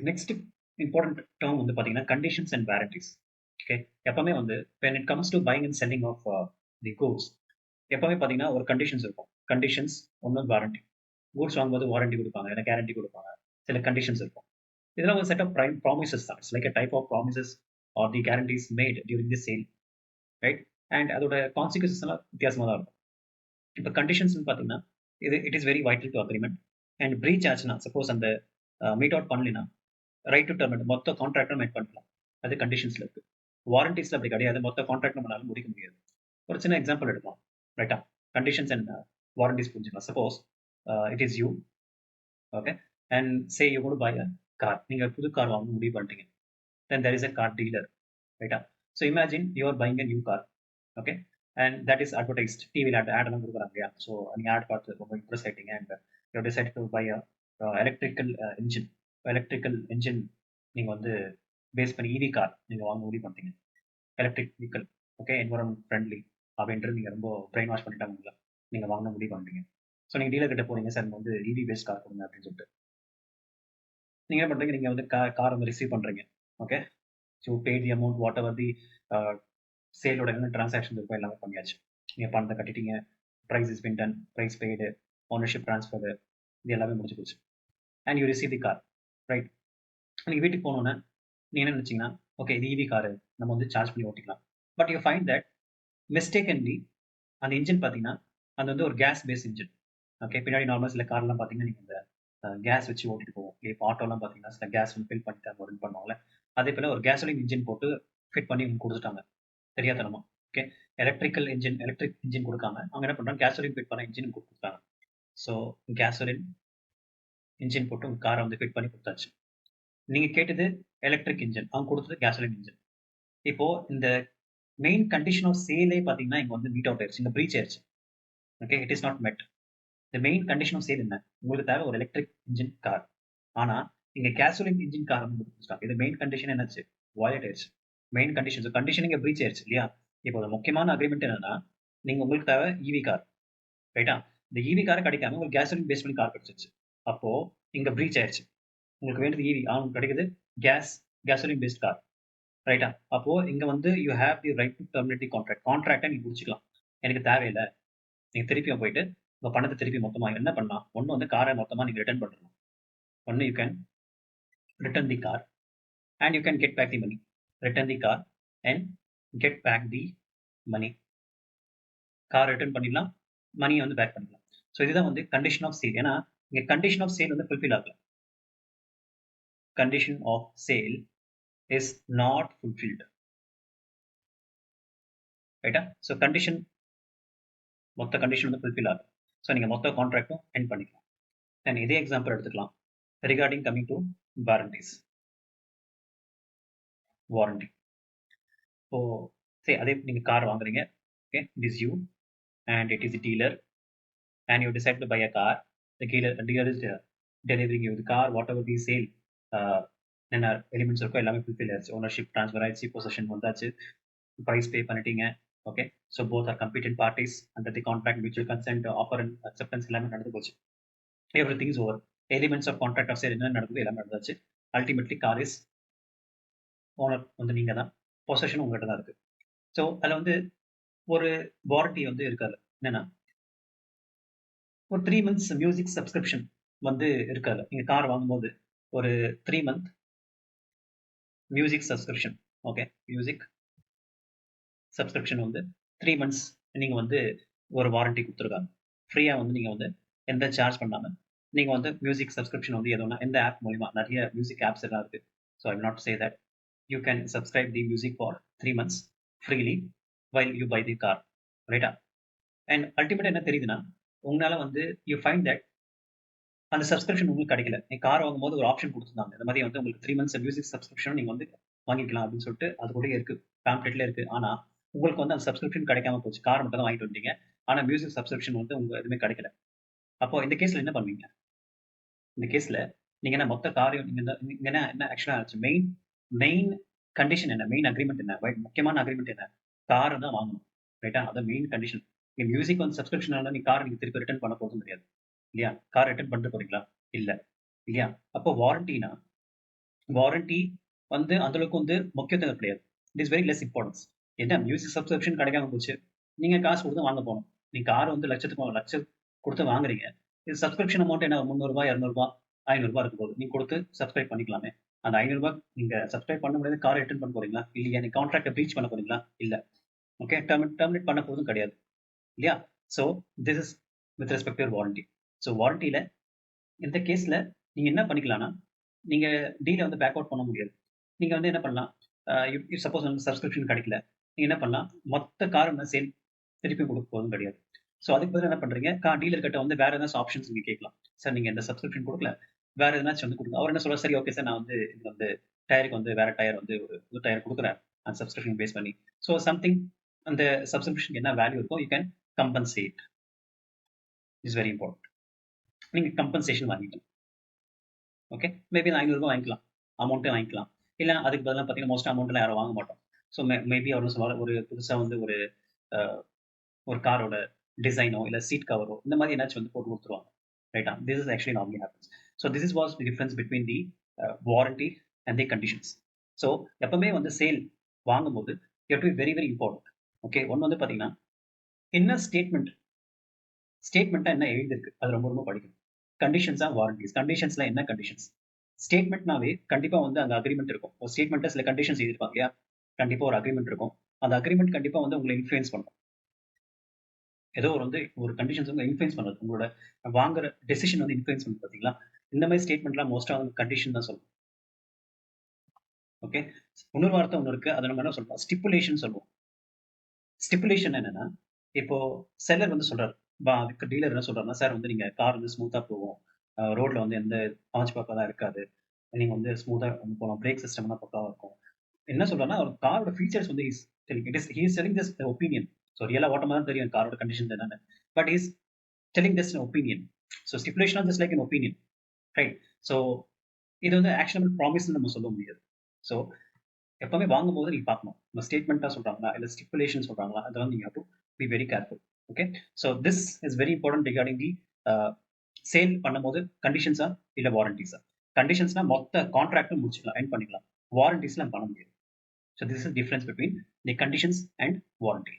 Next important term வந்து பார்த்தீங்கன்னா conditions and warranties. Okay, எப்பவுமே வந்து when it comes to buying and selling of the goods, எப்பவுமே பார்த்தீங்கன்னா ஒரு கண்டிஷன்ஸ் இருக்கும். கண்டிஷன்ஸ் ஒன்று வாரண்டி. கூட்ஸ் வாங்கும்போது வாரண்டி கொடுப்பாங்க, இல்லை கேரண்டி கொடுப்பாங்க, சில கண்டிஷன்ஸ் இருக்கும். இதெல்லாம் ஒரு செட் ஆஃப் ப்ராமிசஸ் தான். It's like a type of promises are the guarantees made during the sale, right? And அதோட கான்சிக்வன்சஸ் எல்லாம் வித்தியாசமாக தான் இருக்கும். இப்போ கண்டிஷன்ஸ் பார்த்தீங்கன்னா it is very vital to agreement. And breach ஆச்சுன்னா சப்போஸ் அந்த மீட் அவுட் பண்ணலைன்னா ரைட் டு டெர்மினேட் மொத்த கான்ட்ராக்டும் மேட் பண்ணலாம். அது கண்டிஷன்ஸ்ல இருக்கு. வாரண்டிஸ்ல அப்படி கிடையாது. மொத்த கான்ட்ராக்ட் நம்மளால முடிக்க முடியாது. ஒரு சின்ன எக்ஸாம்பிள் எடுக்கலாம். ரைட்டா? கண்டிஷன்ஸ் அண்ட் வாரண்டிஸ் புரிஞ்சுக்கலாம். Suppose it is you, okay, and say you got buy a car. நீங்க புது கார் வாங்க முடிவு பண்ணிட்டீங்க. Then there is a car dealer, ரைட்டா? So imagine you are buying a new car, okay, and that is advertised. டிவியில் ad எல்லாம் கொடுக்குறாங்க இல்லையா? ஸோ நீங்கள் ஆட் பார்த்து ரொம்ப இம்ப்ரெஸ் ஆயிட்டீங்க and you decide to buy a electrical engine. Electrical engine நீங்கள் வந்து பேஸ் பண்ணி இவி கார் நீங்கள் வாங்க முடிவு பண்ணிட்டீங்க. Electric vehicle, okay, environment friendly அப்படின்றது நீங்கள் ரொம்ப பிரெயின் வாஷ் பண்ணிட்டாங்க. நீங்கள் வாங்க முடிவு பண்ணிட்டீங்க. ஸோ நீங்கள் டீலர் கிட்ட போறீங்க, சார் வந்து இவி பேஸ்ட் கார் கொடுங்க அப்படின்னு சொல்லிட்டு. நீங்கள் என்ன பண்ணுறீங்க? நீங்கள் வந்து கார் வந்து ரிசீவ் பண்ணுறீங்க, okay. So pay the amount whatever the சேலோட என்ன டிரான்சாக்ஷன் இருக்கோ எல்லாமே பண்ணியாச்சு. நீங்கள் பணத்தை கட்டிட்டீங்க, price is been done, price paid, ownership transfer, இது எல்லாமே முடிஞ்சு போச்சு. And you receive the car, right? நீங்கள் வீட்டுக்கு போனோன்னே நீ என்ன நினச்சிங்கன்னா, ஓகே இது இவி காரு, நம்ம வந்து சார்ஜ் பண்ணி ஓட்டிக்கலாம். But you find that mistakenly அந்த இன்ஜின் பார்த்தீங்கன்னா அது வந்து ஒரு கேஸ் பேஸ் இன்ஜின். ஓகே, பின்னாடி நார்மலாக சில கார்லாம் பார்த்தீங்கன்னா நீங்கள் இந்த கேஸ் வச்சு ஓட்டிட்டு போவோம். இப்போ ஆட்டோலாம் பார்த்தீங்கன்னா சில கேஸ் வந்து ஃபில் பண்ணிட்டு அங்கே ரன் பண்ணுவாங்கல்ல, அதே போல் ஒரு கேசோலின் இன்ஜின் போட்டு ஃபிட் பண்ணி கொடுத்துட்டாங்க தெரியாதனமா. ஓகே, எலக்ட்ரிக் இன்ஜின் கொடுக்காம அவங்க என்ன பண்ணுறாங்க, கேசோலின் ஃபிட் பண்ண இன்ஜின் கொடுத்துட்டாங்க. ஸோ கேசோலின் இன்ஜின் போட்டு உங்கள் காரை வந்து ஃபிட் பண்ணி கொடுத்தாச்சு. நீங்கள் கேட்டது எலக்ட்ரிக் இன்ஜின், அவங்க கொடுத்தது கேசோலின் இன்ஜின். இப்போ இந்த மெயின் கண்டிஷன் ஆஃப் சேலே பார்த்தீங்கன்னா இங்கே வந்து மீட் அவுட் ஆயிடுச்சு, இங்கே ப்ரீச் ஆயிடுச்சு. Okay, it is not met. The main condition of sale என்ன? உங்களுக்கு தேவை ஒரு எலக்ட்ரிக் இன்ஜின் கார். ஆனா இங்க கேசோலின் இன்ஜின் கார் இது மெயின் கண்டிஷன் என்னாச்சு? வயலேட் ஆயிடுச்சு. மெயின் கண்டிஷன் கண்டிஷன் இங்க பிரீச் ஆயிடுச்சு இல்லையா? இப்போ ஒரு முக்கியமான அக்ரிமெண்ட் என்னன்னா, நீங்க உங்களுக்கு தேவை இவி கார், ரைட்டா? இந்த இவி கார் கிடைக்காம உங்களுக்கு கேசோலின் பேஸ் பண்ணி கார் கிடைச்சிருச்சு. அப்போ இங்க பிரீச் ஆயிடுச்சு. உங்களுக்கு வேண்டியது இவி, அவங்களுக்கு கிடைக்குது கேசோலின் பேஸ்ட் கார், ரைட்டா? அப்போ இங்க வந்து you have the right to terminate the கான்ட்ராக்டை நீங்க முடிச்சுக்கலாம். எனக்கு தேவையில்லை, நீங்க திருப்பியும் போயிட்டு உங்க பணத்தை திருப்பி மொத்தமா என்ன பண்ணலாம்? ஒன்னு வந்து காரை மொத்தமா நீங்க ரிட்டர்ன் பண்ணணும். ஒன்னு you can return the car and you can get back the money. Return the car and get back the money. Car return பண்ணிடலாம், மணியை வந்து பேக் பண்ணிடலாம். ஸோ இதுதான் வந்து கண்டிஷன் ஆஃப் சேல். ஏன்னா இங்க கண்டிஷன் ஆஃப் சேல் வந்து ஃபுல்ஃபில் ஆகல. Condition of sale is not fulfilled, ரைட்டா? ஸோ கண்டிஷன், மொத்த கண்டிஷன் வந்து ஃபுல்ஃபில் ஆகுது. ஸோ நீங்கள் மொத்த கான்ட்ராக்டும் எண்ட் பண்ணிக்கலாம். தென் இதே எக்ஸாம்பிள் எடுத்துக்கலாம் regarding coming to warranties. Warranty இப்போ சரி, அதே நீங்கள் கார் வாங்குறீங்க, okay, it is you and it is a dealer and you decide to buy a car. The dealer is delivering you the car, whatever the sale என்ன elements இருக்கோ எல்லாமே fulfil ஆயிடுச்சு. Ownership transfer ஆயிடுச்சு, possession வந்தாச்சு, price pay பண்ணிட்டீங்க, okay. So both are competent parties under the contract, mutual consent, offer and acceptance எல்லாமே நடந்து போச்சு. Everything is over. Elements of contract of sale என்ன நடக்குது எல்லாமே நடந்தாச்சு. அல்டிமேட்லி கார் இஸ் ஓனர் வந்து நீங்கள் தான், பொசிஷன் உங்கள்கிட்ட தான் இருக்கு. ஸோ அதில் வந்து ஒரு வாரண்டி வந்து இருக்காது. என்னன்னா ஒரு 3 மந்த்ஸ் மியூசிக் சப்ஸ்கிரிப்ஷன் வந்து இருக்காது. நீங்க கார் வாங்கும்போது ஒரு 3 month music subscription, okay, music subscription வந்து 3 மந்த்ஸ் நீங்க வந்து ஒரு வாரண்டி கொடுத்துருக்காங்க. ஃப்ரீயா வந்து நீங்க வந்து எந்த சார்ஜ் பண்ணாம நீங்க வந்து மியூசிக் சப்ஸ்கிரிப்ஷன் வந்து எதோனா எந்த ஆப் மூலியமா நிறைய மியூசிக் ஆப்ஸ் எல்லாம் இருக்கு. So I will not say that you can subscribe the music for 3 months freely while you buy the car, ரைட்டா? அண்ட் அல்டிமேட்டா என்ன தெரியுதுன்னா, உங்களால வந்து யூ ஃபைண்ட் தட் அந்த சப்ஸ்கிரிப்ஷன் உங்களுக்கு கிடைக்கல. நீங்க கார் வாங்கும்போது ஒரு ஆப்ஷன் கொடுத்துருந்தாங்க. இந்த மாதிரி வந்து உங்களுக்கு 3 மந்த்ஸ் மியூசிக் சப்ஸ்கிரிப்ஷன் நீங்க வந்து வாங்கிக்கலாம் அப்படின்னு சொல்லிட்டு அது கூட இருக்கு. பேம்ப்ளெட்ல இருக்கு. ஆனா உங்களுக்கு வந்து அந்த சப்ஸ்கிரிப்ஷன் கிடைக்காம போச்சு. கார் மட்டும் தான் வாங்கிட்டு வந்தீங்க. ஆனா மியூசிக் சப்ஸ்கிரிப்ஷன் வந்து உங்களுக்கு எதுவுமே கிடைக்கல. அப்போ இந்த கேஸ்ல என்ன பண்ணுவீங்க? இந்த கேஸ்ல நீங்க என்ன மொத்த காரையும் நீங்க இங்க என்ன என்ன ஆக்சுவலா ஆச்சு? மெயின் மெயின் கண்டிஷன் என்ன? மெயின் அக்ரிமெண்ட் என்ன? முக்கியமான அக்ரிமெண்ட் என்ன? கார் தான் வாங்கணும், ரைட்டா? அதான் மெயின் கண்டிஷன். நீங்க மியூசிக் வந்து சப்ஸ்கிரிப்ஷன் நீ கார் நீங்க திருப்பி ரிட்டர்ன் பண்ண போறது கிடையாது இல்லையா? கார் ரிட்டர்ன் பண்ணிட்டு போறீங்களா? இல்ல இல்லையா? அப்போ வாரண்டினா வாரண்டி வந்து அந்த அளவுக்கு வந்து முக்கியத்துவம் கிடையாது. It is very less importance. என்ன மியூசிக் சப்ஸ்கிரிப்ஷன் கிடைக்காம போச்சு. நீங்க காசு கொடுத்து வாங்க போகணும். நீங்க கார் வந்து லட்சம் கொடுத்து வாங்குறீங்க. இது சப்ஸ்கிரிப்ஷன் அமௌண்ட் என்ன ரூ. 300, ரூ. 200, ரூ. 500 இருக்க போகுது. நீங்க கொடுத்து சப்ஸ்கிரைப் பண்ணிக்கலாமே. அந்த ரூ. 500 நீங்க சப்ஸ்கிரைப் பண்ண முடியாது, கார் ரிட்டர்ன் பண்ண போறீங்களா? இல்லையா? நீங்க கான்ட்ராக்ட்ட பிரீச் பண்ண போறீங்களா? இல்ல. ஓகே. டெர்மினேட் பண்ண போறதும் கிடையாது. இல்லையா? So this is with respect to warranty. So வாரண்டியில இந்த கேஸ்ல நீங்க என்ன பண்ணிக்கலாம்னா, நீங்க டீல வந்து பேக் அவுட் பண்ண முடியாது. நீங்க வந்து என்ன பண்ணலாம், இஃப் சப்போஸ் வந்து சப்ஸ்கிரிப்ஷன் கிடைக்கல, நீங்க என்ன பண்ணலாம், மொத்த காரும் சேல் திருப்பி கொடுக்க போறதும் கிடையாது. ஸோ அதுக்கு பதிலா என்ன பண்றீங்க, டீலர் கிட்ட வந்து வேற ஏதாச்சும் ஆப்ஷன்ஸ் நீங்க கேட்கலாம். சார் நீங்க இந்த சப்ஸ்கிரிப்ஷன் கொடுக்கல, வேற எதனாச்சும் வந்து கொடுங்க. அவர் என்ன சொல்றாரு, சரி ஓகே சார், நான் வந்து இதுல வந்து டயருக்கு வந்து வேற டயர் வந்து ஒரு புது டயர் கொடுக்குறேன். அந்த சப்ஸ்கிரிப்ஷன் பேஸ் பண்ணி. ஸோ சம்திங் அந்த சப்ஸ்கிரிப்ஷன் என்ன வேல்யூ இருக்கோ you can compensate. Is very important. நீங்க கம்பன்சேஷன் வாங்கிக்கலாம். ஓகே. மேபி ரூ. 500 வாங்கிக்கலாம். அமௌண்ட்டே வாங்கிக்கலாம். இல்ல அதுக்கு பதிலா பார்த்தீங்கன்னா, மோஸ்ட் அமௌண்ட்லாம் யாரும் வாங்க மாட்டோம். ஸோ மேபி அவர் சொல்லுவாரு, ஒரு புதுசா வந்து ஒரு அ ஒரு காரோட டிசைனோ, இல்ல சீட் கவரோ இந்த மாதிரி ஏதாச்சும் வந்து போட்டு குடுத்துருவாங்க. ரைட்டா? This is actually normally happens. So this is was the difference between the warranty and the conditions. So எப்பவுமே வந்து சேல் வாங்கும்போது you have to be very very important. Okay. ஒண்ணு வந்து பார்த்தீங்கன்னா, என்ன ஸ்டேட்மெண்ட்டா என்ன எழுதியிருக்கு? அது ரொம்ப ரொம்ப படிக்கணும். கண்டிஷன்ஸா, வாரண்டீஸ். கண்டிஷன்ஸ்ல என்ன கண்டிஷன்ஸ்? ஸ்டேட்மெண்ட்னாவே கண்டிப்பா வந்து அங்க அக்ரீமெண்ட் இருக்கும். ஒரு ஸ்டேட்மெண்ட்ல சில கண்டிஷன்ஸ் எழுதியிருப்பாங்க இல்லையா? கண்டிப்பா ஒரு அக்ரீமெண்ட் இருக்கும். அந்த அக்ரீமெண்ட் கண்டிப்பா வந்து உங்கள இன்ஃப்ளூயன்ஸ் பண்ணும். ஏதோ ஒரு வந்து ஒரு கண்டிஷன்ஸ் வந்து இன்ஃப்ளூயன்ஸ் பண்ணுது. உங்களோட வாங்குற டெசிஷன் வந்து இன்ஃப்ளூயன்ஸ் பண்ணுது பார்த்தீங்களா? இந்த மாரி ஸ்டேட்மெண்ட்லாம் மோஸ்ட்டா வந்து கண்டிஷன் தான் சொல்லும். ஓகே. இன்னொரு வார்த்தை ஒண்ணு இருக்கு. அத நம்ம என்ன சொல்றோம்? ஸ்டிப்புலேஷன் சொல்லுவோம். ஸ்டிப்புலேஷன் என்னன்னா, இப்போ செல்லர் வந்து சொல்றாரு. அதுக்கு டீலர் என்ன சொல்றாருன்னா, "சார் வந்து நீங்க கார் வந்து ஸ்மூத்தா போகும். ரோட்ல வந்து எந்த ஆஞ்ச் பாக்கெல்லாம் இருக்காது. நீங்க வந்து ஸ்மூத்தா வந்து போலாம். பிரேக் சிஸ்டம்லாம் பக்காவா இருக்கும்." என்ன சொல்றாருன்னா, அவர் காரோட ஃபீச்சர்ஸ் வந்து he is telling this opinion. So ரியலா ஓட்டும்போது தான் தெரியும் காரோட கண்டிஷன்ஸ் என்னன்னு. But he is telling this opinion. So stipulation are just like an opinion. Right? So இது வந்து ஆக்ஷனபிள் ப்ராமிஸ்ன்னு நம்ம சொல்ல முடியாது. ஸோ எப்பவுமே வாங்கும்போது நீங்க பார்க்கணும். நம்ம ஸ்டேட்மெண்ட்டா சொல்றாங்களா? இல்ல ஸ்டிப்புலேஷன் சொல்றாங்களா? அத வந்து you have to be very careful. Okay. So this is very important regarding the a sale பண்ணும்போது கண்டிஷன்ஸா? இல்ல வாரண்டீஸா? கண்டிஷன்ஸ்னா மொத்த கான்ட்ராக்டும் முடிச்சுக்கலாம். எண்ட் பண்ணிக்கலாம். வாரண்டீஸ்லாம் பண்ண முடியாது. So this is difference between the conditions and warranty.